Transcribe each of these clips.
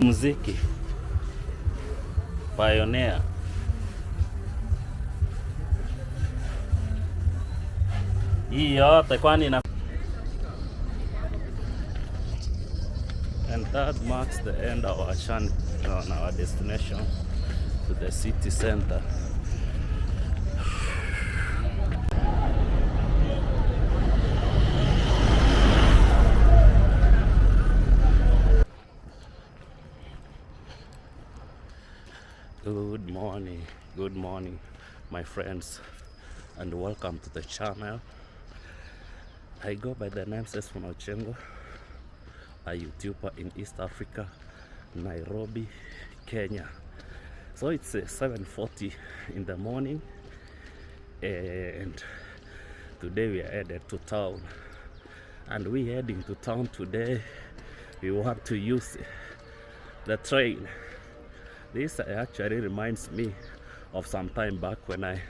muziki Pioneer. Hii yote kwani na and that marks the end of our journey on our destination to the city center. Good morning, my friends, and welcome to the channel. I go by the name Sesfon Ochengo, a YouTuber in East Africa, Nairobi, Kenya. So it's 7:40 in the morning, and today we are headed to town. And we heading to town today. We want to use the train. This actually reminds me of some time back when I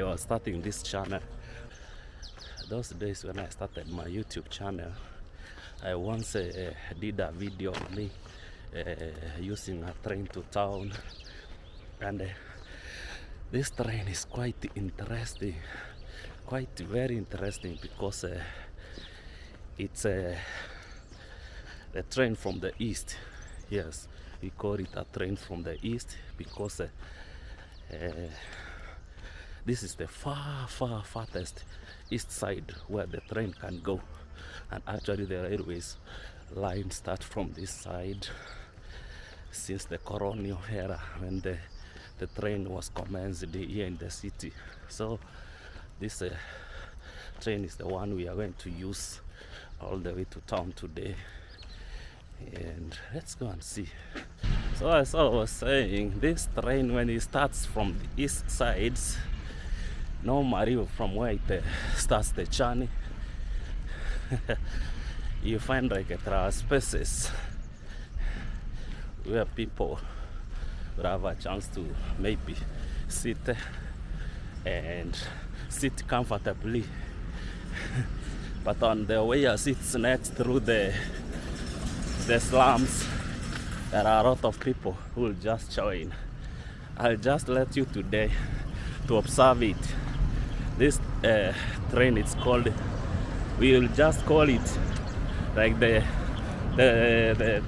was starting this channel. Those days when I started my YouTube channel, I once did a video of me using a train to town, and this train is quite interesting, very interesting, because it's the train from the east. Yes, we call it a train from the east because this is the farthest east side where the train can go, and actually the railways line start from this side since the colonial era when the train was commenced here in the city. So this train is the one we are going to use all the way to town today, and let's go and see. So as I was saying, this train, when it starts from the east sides, normally from where it starts the journey, you find like a spaces where people will have a chance to maybe sit and sit comfortably. But on the way as it's next through the slums, there are a lot of people who will just join. I'll just let you today to observe it. This train, it's called, we will just call it like the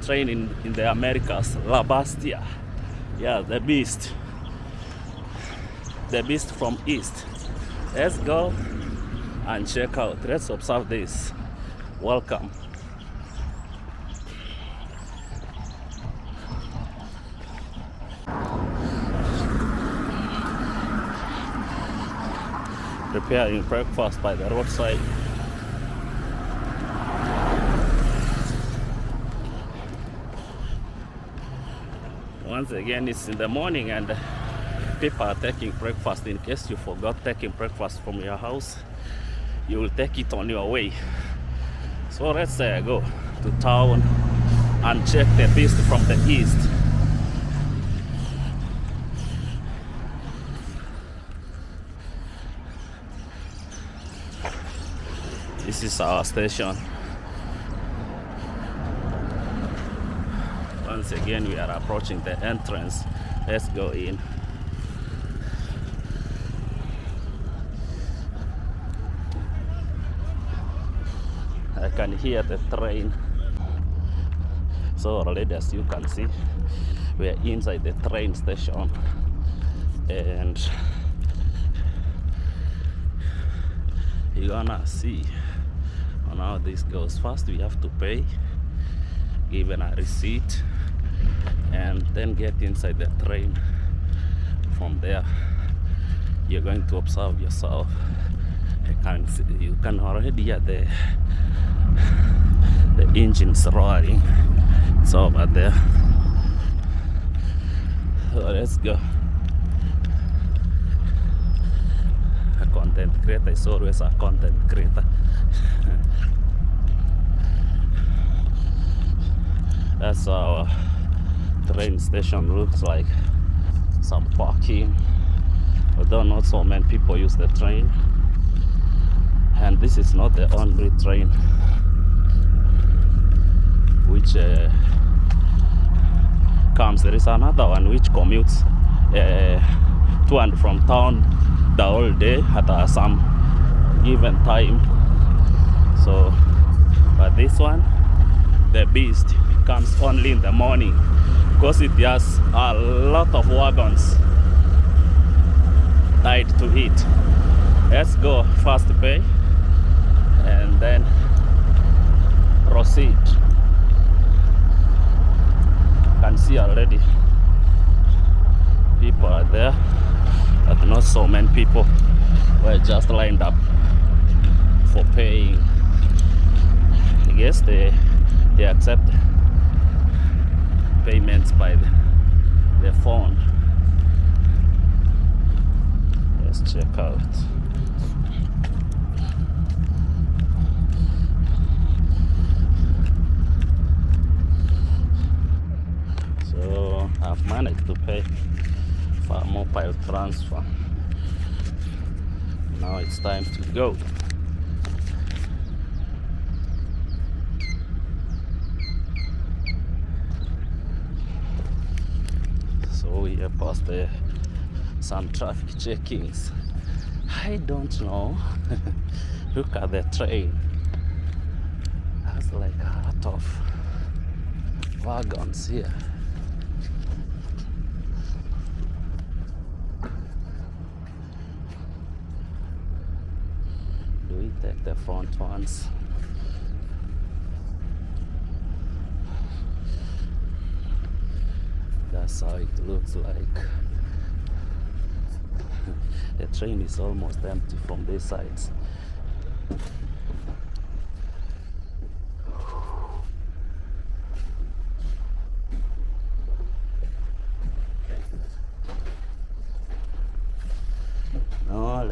train in the Americas, BASTIA. Yeah, the beast from east. Let's go and check out. Let's observe this. Welcome. Preparing breakfast by the roadside. Once again, it's in the morning and people are taking breakfast. In case you forgot taking breakfast from your house, you will take it on your way. So let's go to town and check the beast from the east. This is our station. Once again, we are approaching the entrance. Let's go in. I can hear the train. So already, as you can see, we are inside the train station, and you're gonna see on how this goes. First, we have to pay, given a receipt, and then get inside the train. From there, you're going to observe yourself. You can already hear the engines roaring. It's over there. So let's go. A content creator is always a content creator. That's our train station looks like. Some parking, although not so many people use the train. And this is not the only train which comes, there is another one which commutes to and from town the whole day at some given time. So but this one, the beast, comes only in the morning because it has a lot of wagons tied to it. Let's go first pay and then proceed. You can see already people are there, but not so many people were just lined up for paying. I guess they accept payments by the phone. Let's check out. So I've managed to pay for a mobile transfer. Now it's time to go. So we are past some traffic checkings. I don't know. Look at the train. That's like a lot of wagons here. Do we take the front ones? That's how it looks like. The train is almost empty from these sides. No.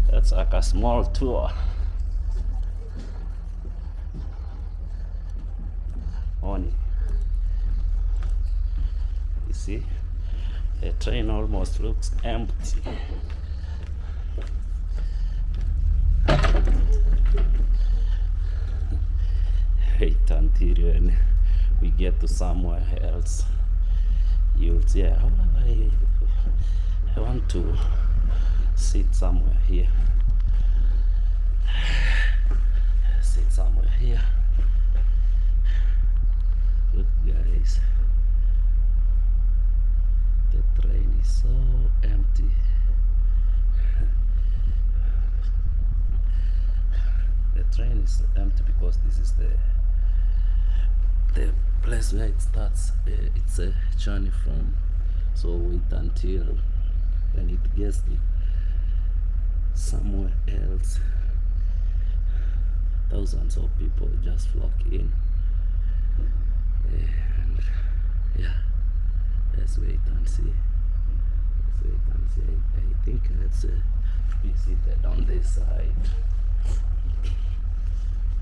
That's like a small tour. On, you see, the train almost looks empty. Wait until we get to somewhere else. You'll see. I want to sit somewhere here. Sit somewhere here. Look, guys, the train is so empty. The train is empty because this is the place where it starts. It's a journey from. So wait until when it gets to somewhere else. Thousands of people just flock in, and yeah, let's wait and see. I think let's be seated on this side.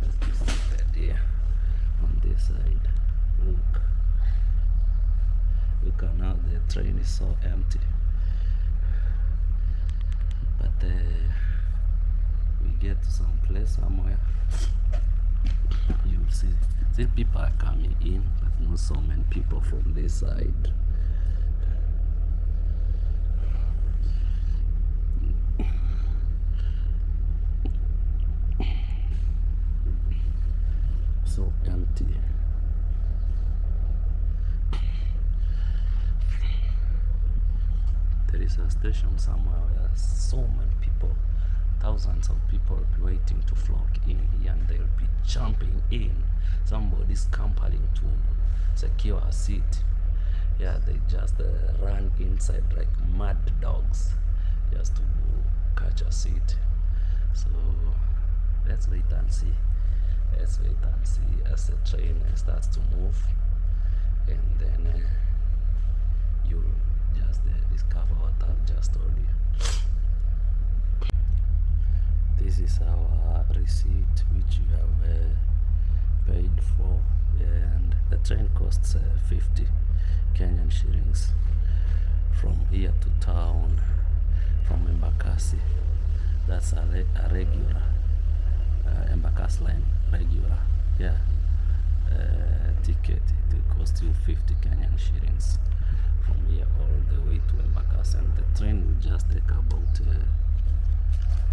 Let's be seated here on this side. Look at now, the train is so empty. But we get to some place somewhere, you'll see still people are coming in, but not so many people from this side. So empty. There is a station somewhere where so many people, thousands of people waiting to flock in here, and they'll be jumping in. Somebody's compelling to secure a seat. Yeah, they just run inside like mad dogs just to catch a seat. So let's wait and see. Let's wait and see as the train starts to move, and then you'll just discover what I've just told you. This is our receipt which you have paid for, and the train costs 50 Kenyan shillings from here to town from Embakasi. That's a regular Embakasi line regular, yeah. Ticket, it will cost you 50 Kenyan shillings from here all the way to Embakasi, and the train will just take about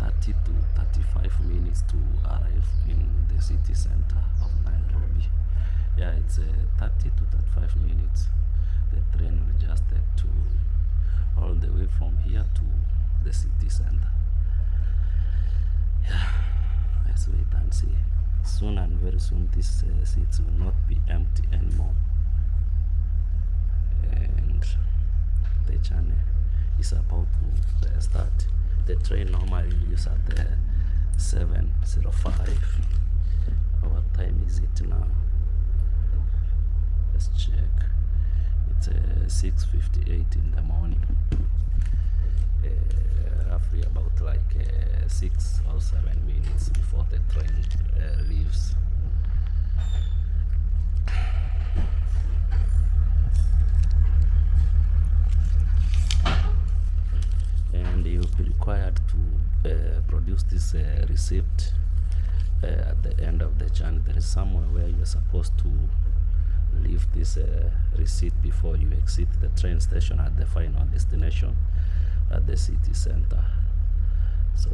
30 to 35 minutes to arrive in the city center of Nairobi. Yeah, it's 30 to 35 minutes. The train will just take to all the way from here to the city center. Yeah, let's wait and see. Soon and very soon these seats will not be empty anymore, and the journey is about to start. The train normally leaves at 7:05. What time is it now? Let's check. It's 6:58 in the morning. Roughly about like 6 or 7 minutes before the train leaves. And you'll be required to produce this receipt at the end of the journey. There is somewhere where you're supposed to leave this receipt before you exit the train station at the final destination at the city center. So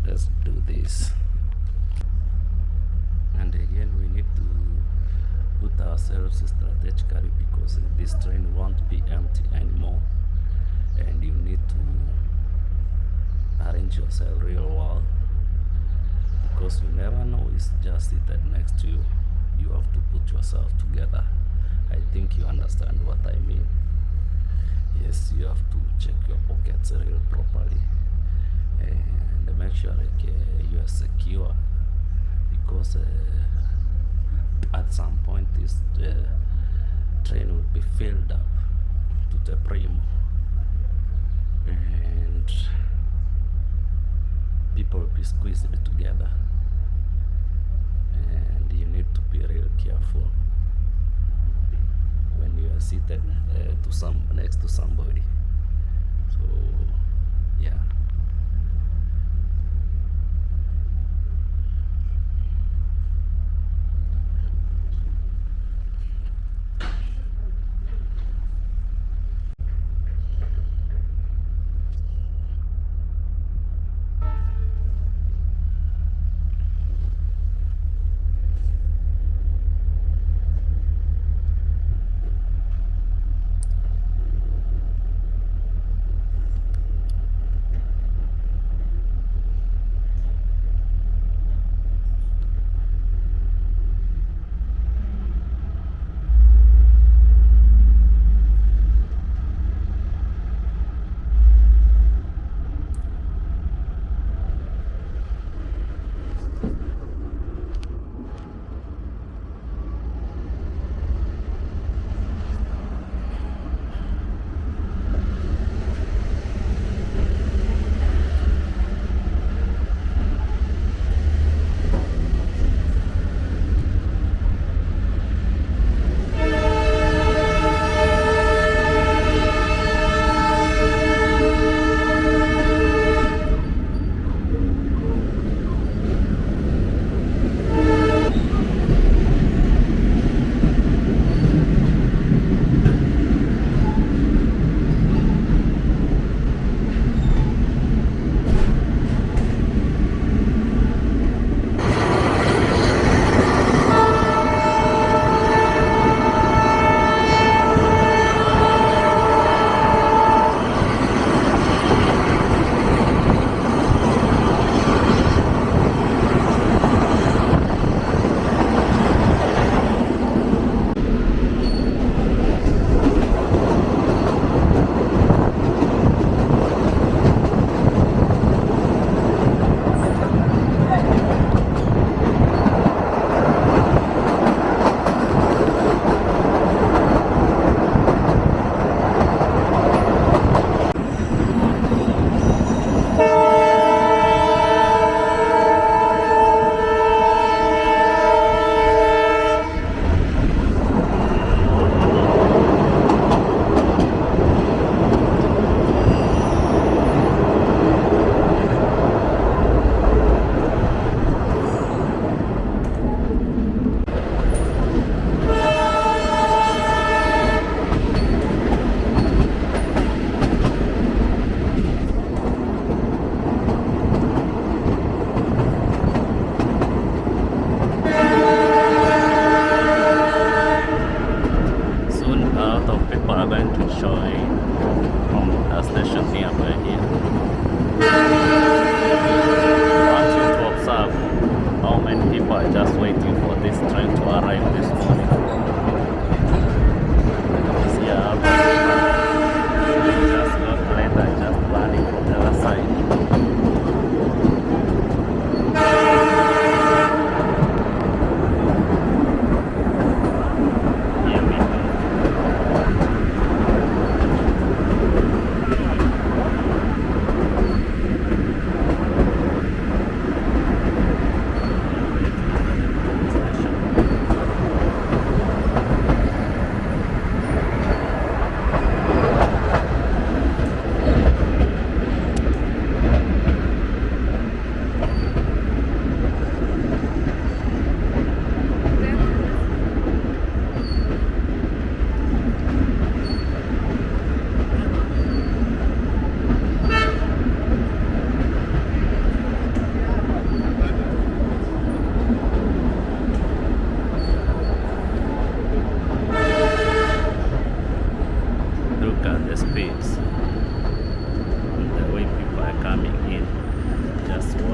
let's do this. And again, we need to put ourselves strategically, because this train won't be empty anymore, and you need to arrange yourself real well, because you never know it's just seated next to you. You have to put yourself together. I think you understand what I mean. Yes, you have to check your pockets real properly and make sure like you are secure, because at some point this train will be filled up to the brim, and people will be squeezed together, and you need to be real careful when you are seated next to somebody. So yeah.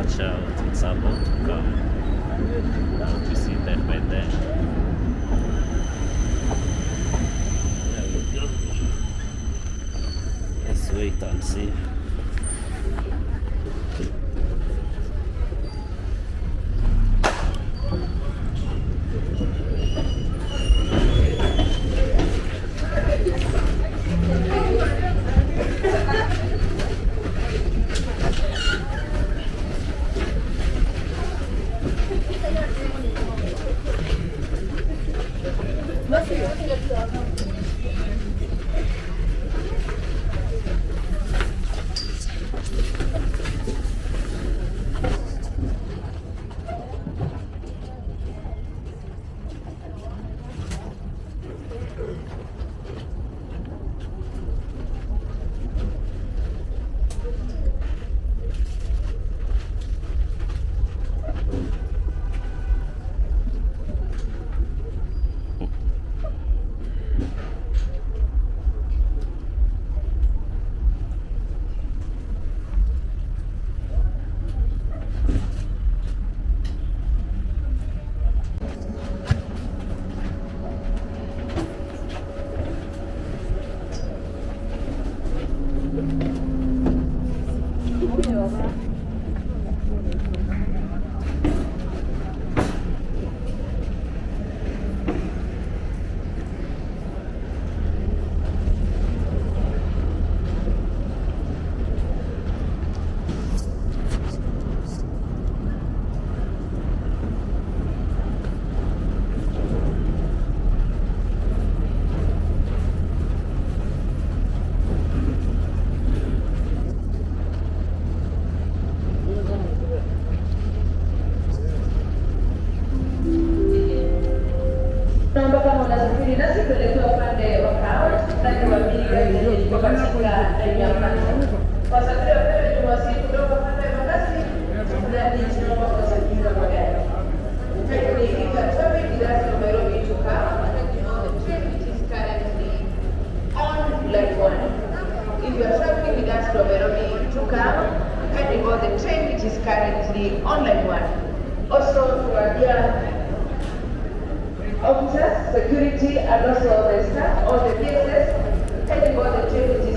watch out, it's about to come. Hope you see that by there. There we go. Let's wait and see.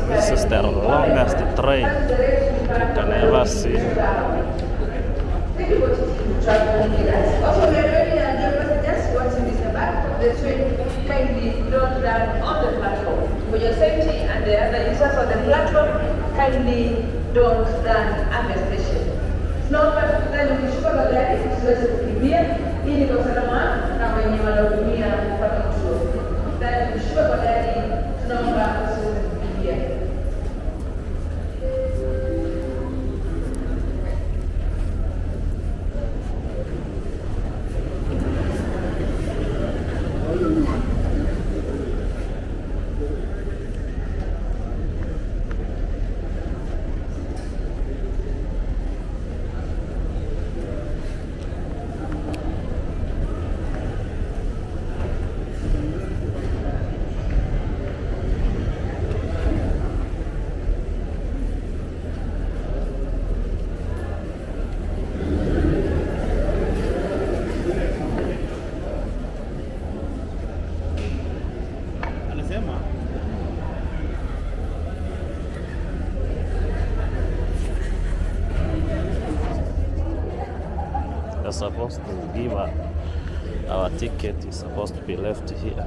This is the longest train you can ever see. Also, we are ready and dear passengers watching this back of the train, kindly don't run on the platform. For your safety and the other users of the platform, kindly don't run at the station. Tunaomba tafadhali ukishuka kwa gari usiweze kukimbia ili kwa usalama na wenye wanaotumia kupata kituo. Tafadhali ukishuka kwa gari tunaomba usiweze kukimbia. They're supposed to give our ticket is supposed to be left here.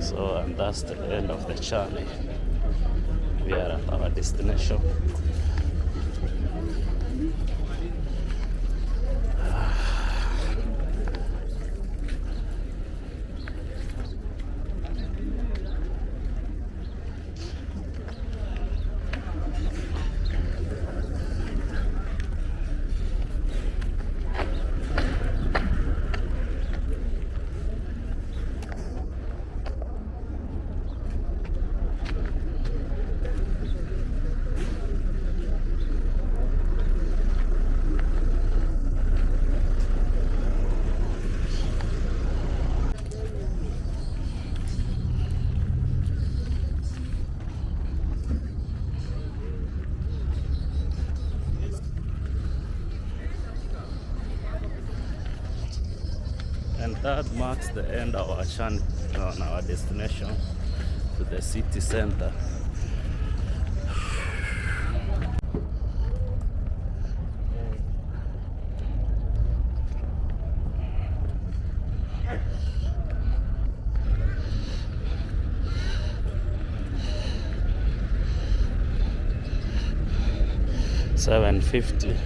So, and that's the end of the journey. We are at our destination. That marks the end of our journey on our destination to the city center. $7.50.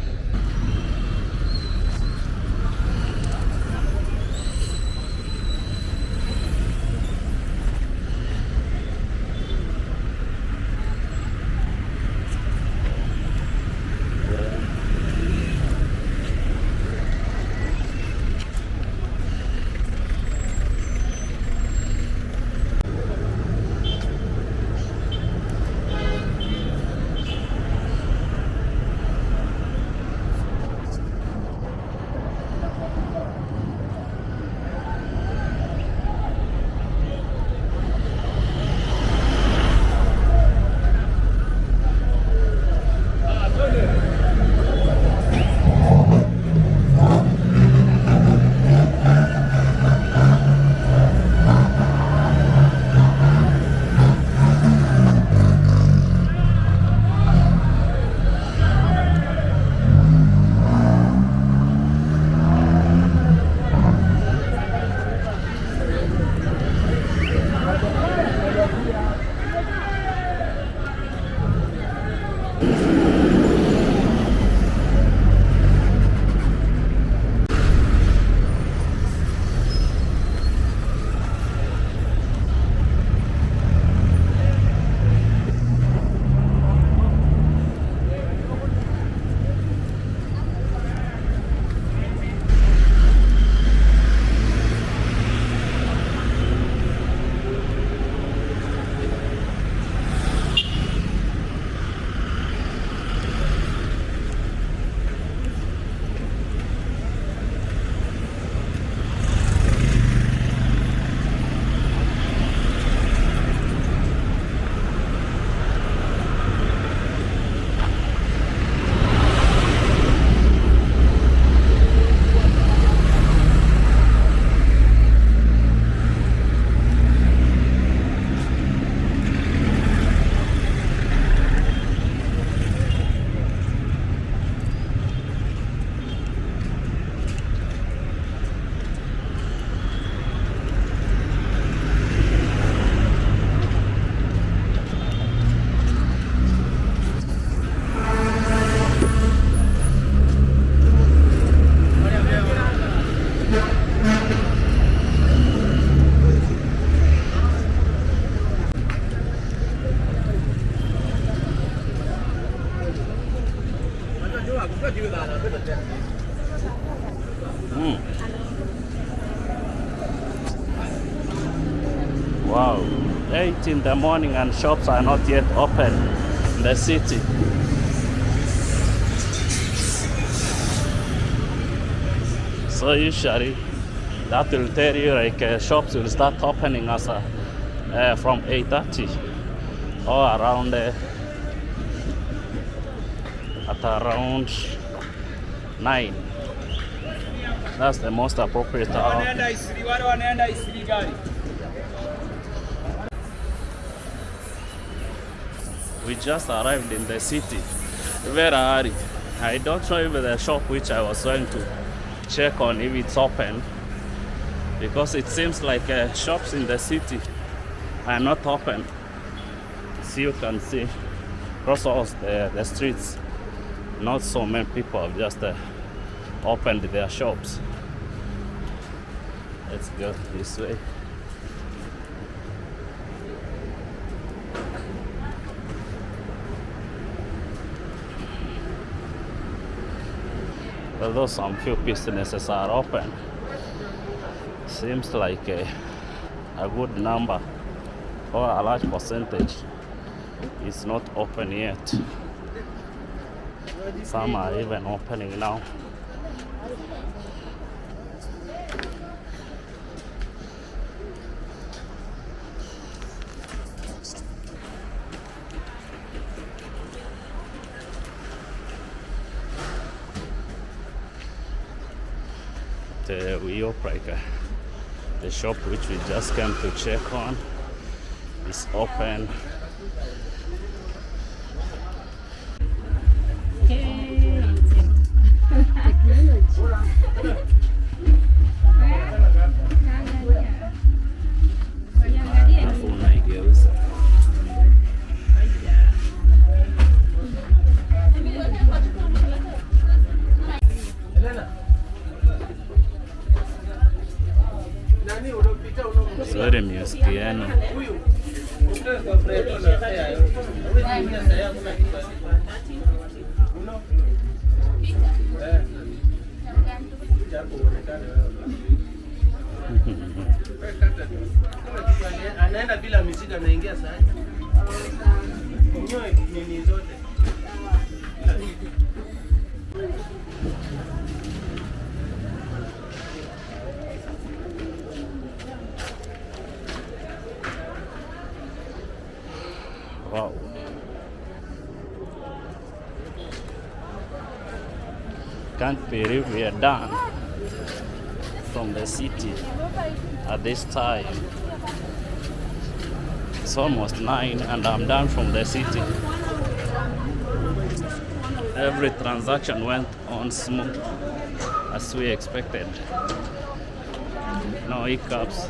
Wow, 8 in the morning and shops are not yet open in the city. So usually that will tell you like shops will start opening as from 8:30 or around at around 9. That's the most appropriate hour. We just arrived in the city very early. I don't know if the shop which I was going to check on if it's open, because it seems like shops in the city are not open. As you can see across all the streets, not so many people have just opened their shops. Let's go this way. Although some few businesses are open, seems like a good number or a large percentage is not open yet. Some are even opening now. We hope like The shop which we just came to check on is open. Sorry, msikiano. Anaenda bila mizigo anaingia sasa. Kunyoe nini zote. Wow. Can't believe we are done from the city at this time. It's almost 9 and I'm done from the city. Every transaction went on smooth as we expected. No hiccups.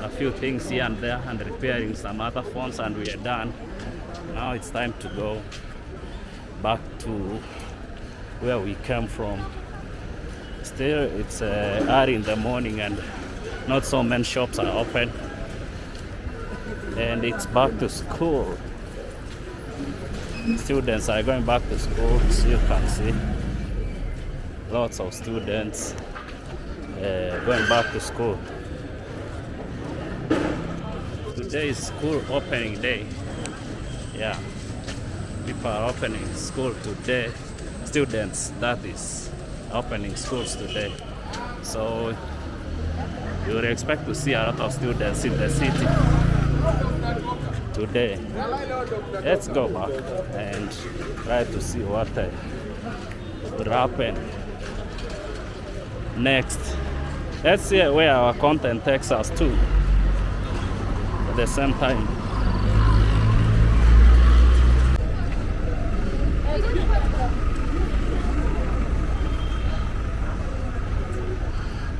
A few things here and there and repairing some other phones and we are done. Now it's time to go back to where we came from. Still it's early in the morning and not so many shops are open, and it's back to school. Students are going back to school, so you can see lots of students going back to school. Today is school opening day. Yeah, people are opening school today. Students, that is, opening schools today. So you would expect to see a lot of students in the city today. Let's go back and try to see what will happen next. Let's see where our content takes us to at the same time.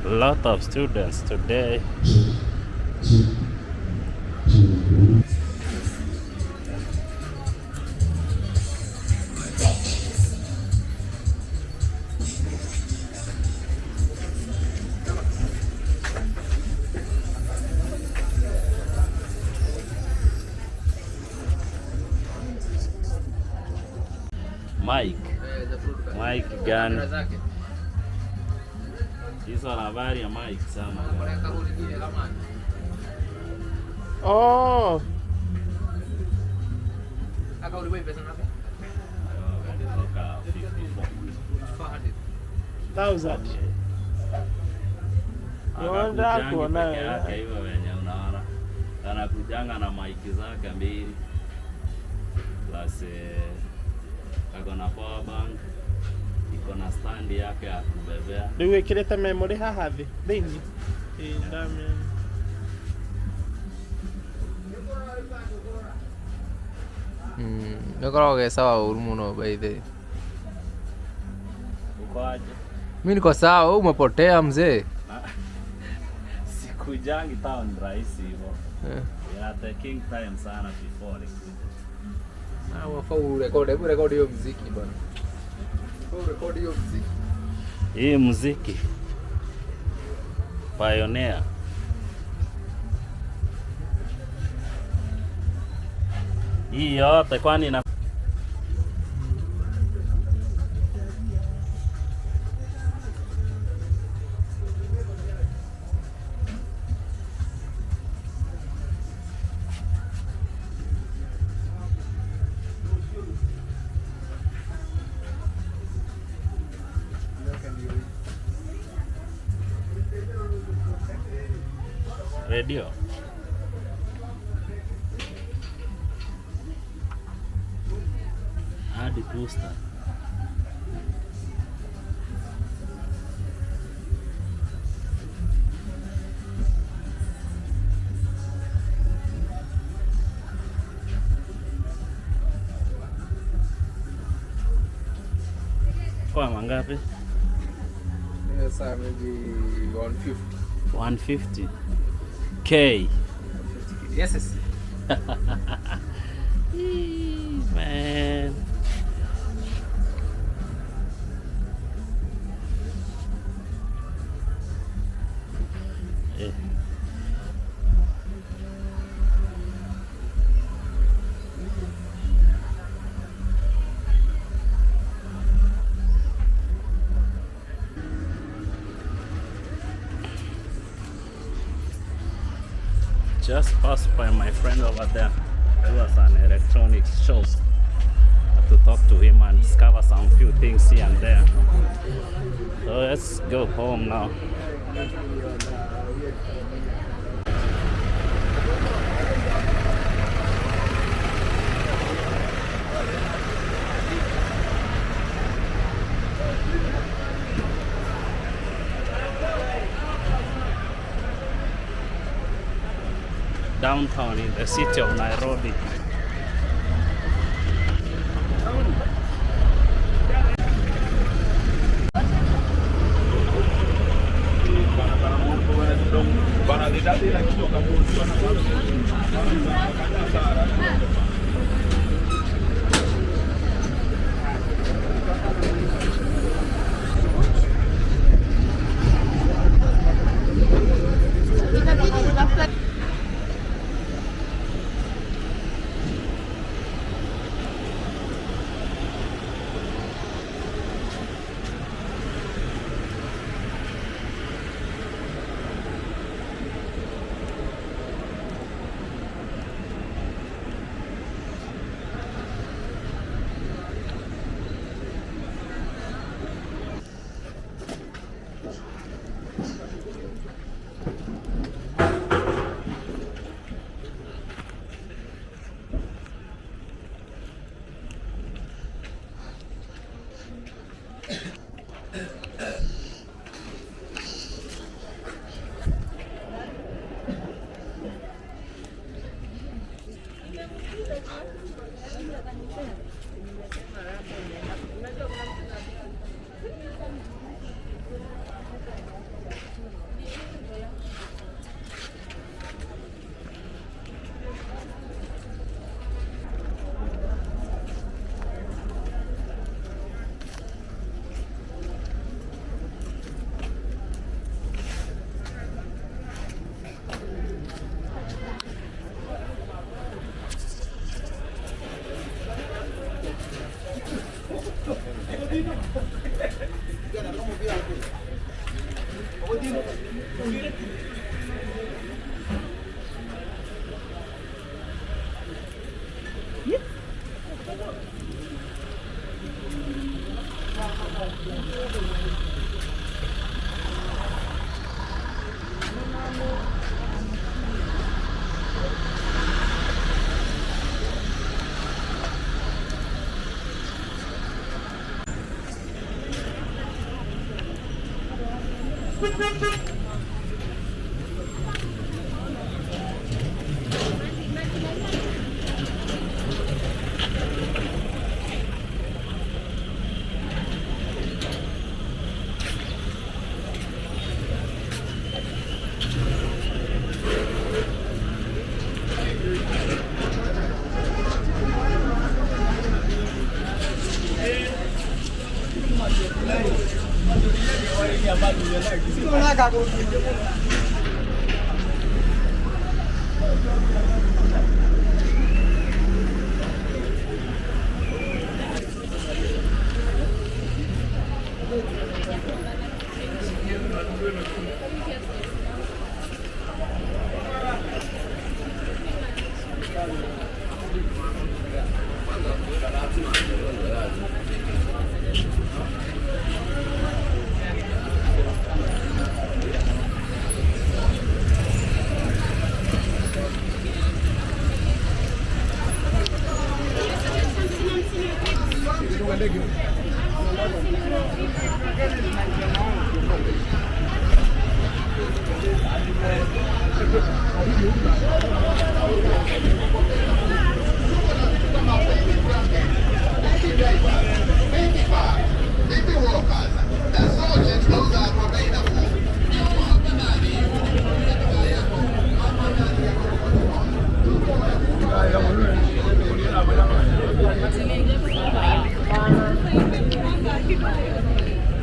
A lot of students today. Mike gani? Hizo habari ya Mike sana. Oh. Thousand. Unaenda kuona yake hivyo wenye unaona. Anakujanga na Mike zake mbili. Plus ako na power bank. Iko na stand yake ya kubebea. Ndio ikileta memory haha thini. Ndame. Niko sawa urumuno by the. Uko aje? Mimi niko sawa, wewe umepotea mzee. Sikujangi town rahisi hivyo. Yeah, taking time sana before nikuje. Na wafau record hiyo muziki bwana. Record hiyo muziki. Hii muziki Pioneer. Hii yote kwani na radio. Hadi booster. Kwa mangapi? Yes, maybe 150. 150 K. Yes. Man. Just passed by my friend over there who was an electronics shop. Had to talk to him and discover some few things here and there. So let's go home now. Downtown in the city of Nairobi.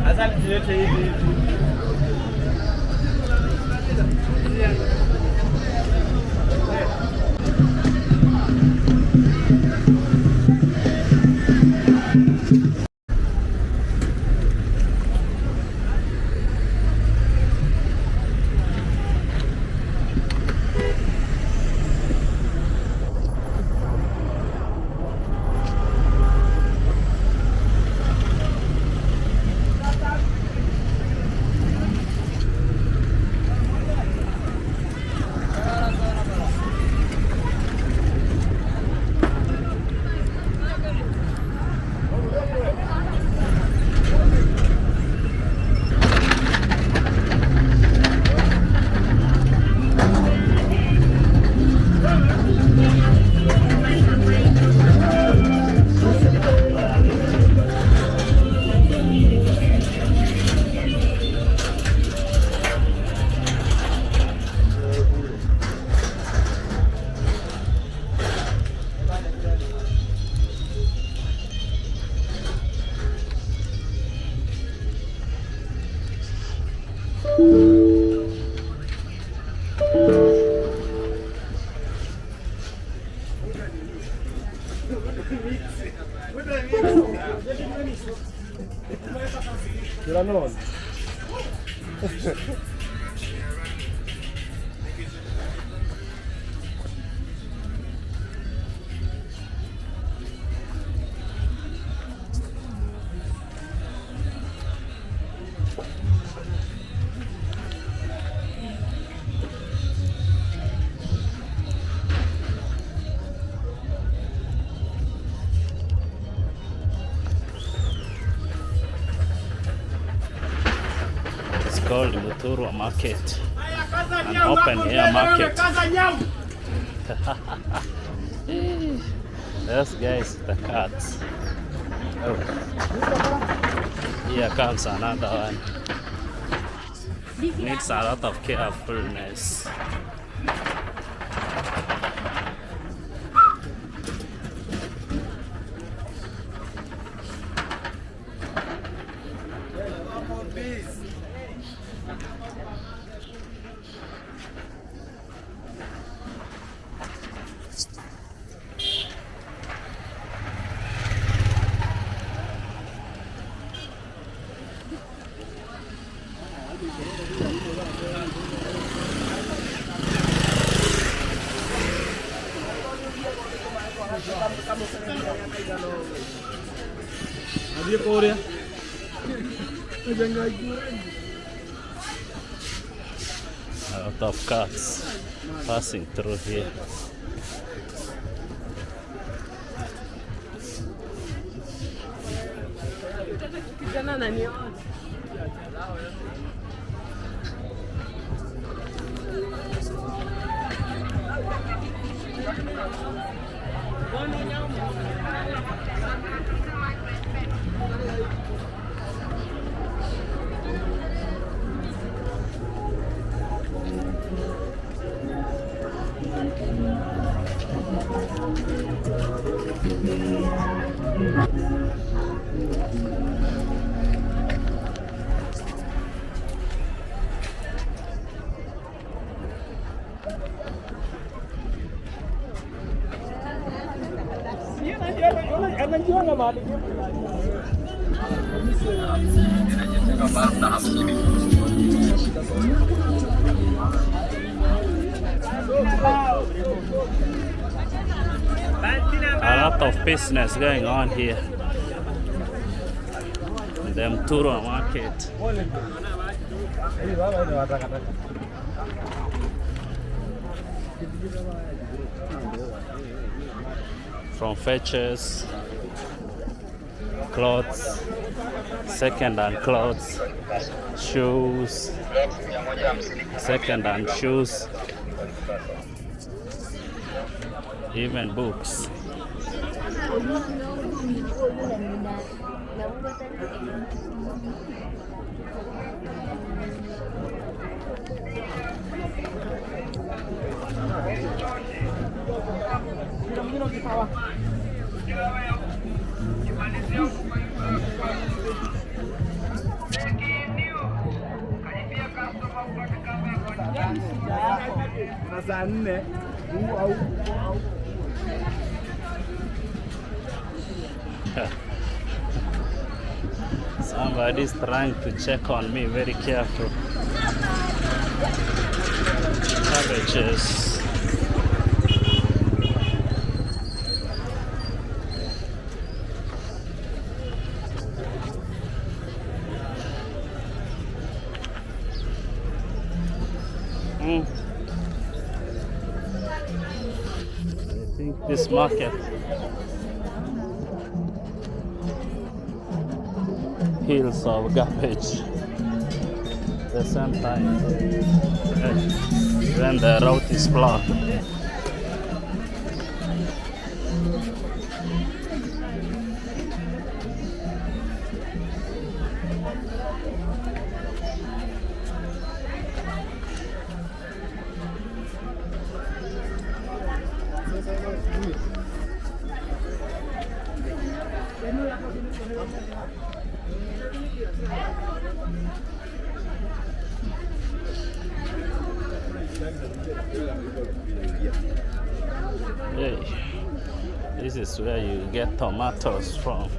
Asante tulete hivi. It's called Muturu Market, an open air market. Yes, guys, the cats. Oh, here comes another one. Needs a lot of carefulness. A lot of cars passing through here. A lot of business going on here in the Muturu market. From fetches, clothes, second-hand clothes, shoes, second-hand shoes, even books. Somebody's trying to check on me very careful. Cabbages. I think this market hills of garbage the same time when the route is blocked. Hey, this is where you get tomatoes from.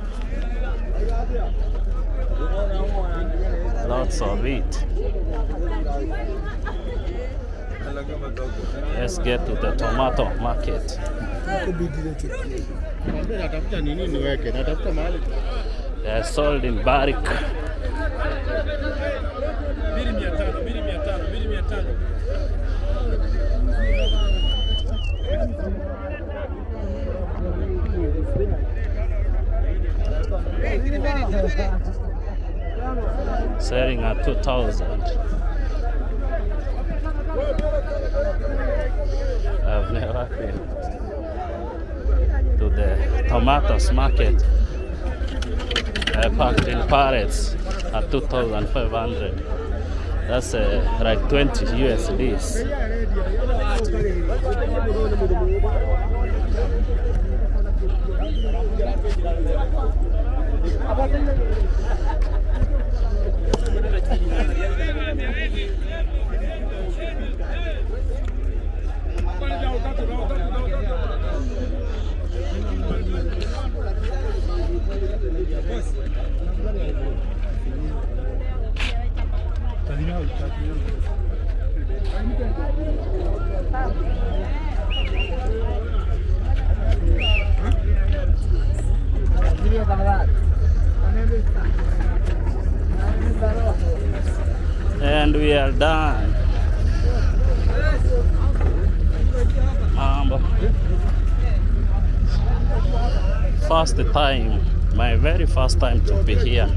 Lots of it. Let's get to the tomato market. They're sold in barrick. Selling at 2,000. I've never been to the tomatoes market. I packed in parrots at 2,500. That's like 20 USDs. And we are done. First time, my very first time to be here.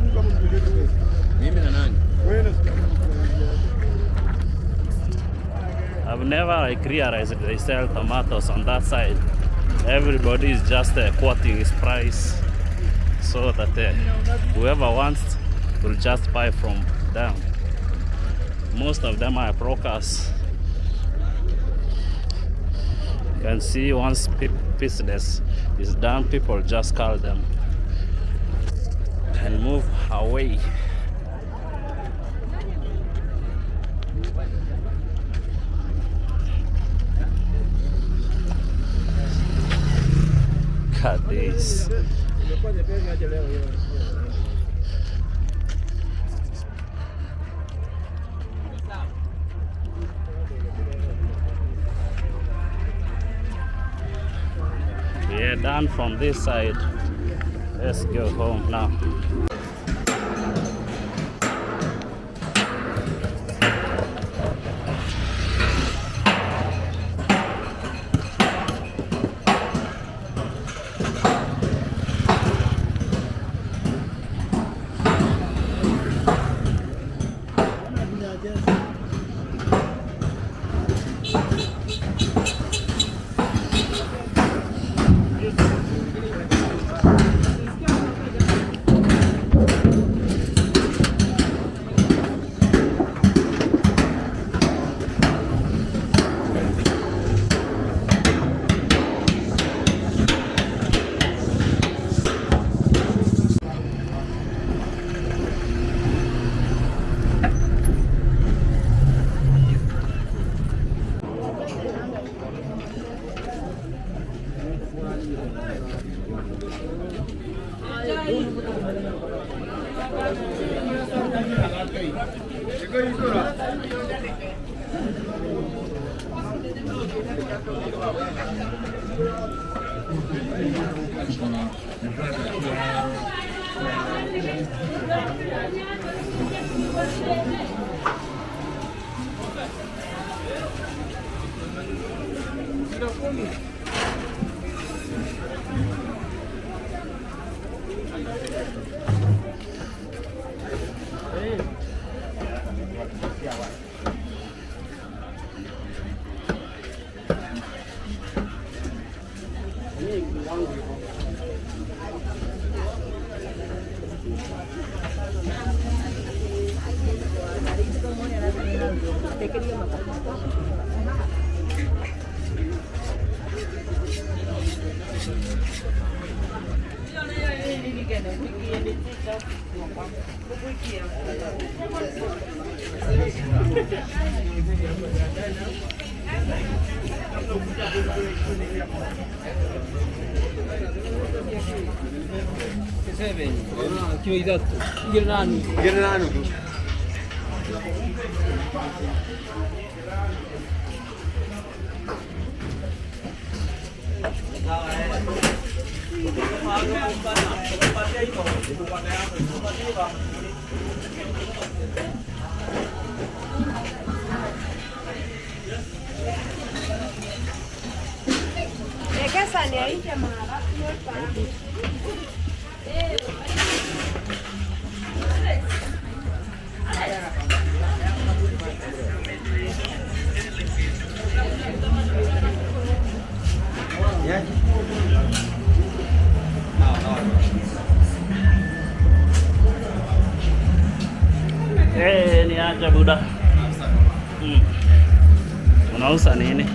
I've never realized they sell tomatoes on that side. Everybody is just quoting his price so that whoever wants will just buy from them. Most of them are brokers. You can see once business is done, people just call them and move away. Look at this. We are done from this side. Let's go home now. Ni aja buda. Unauza nini?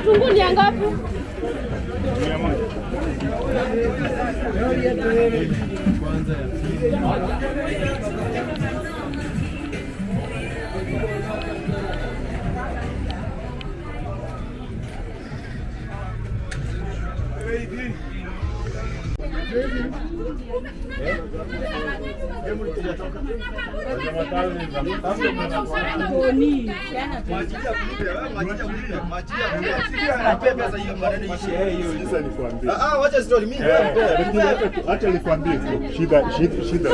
Kitunguu ni ngapi? Acha nikwambie shida.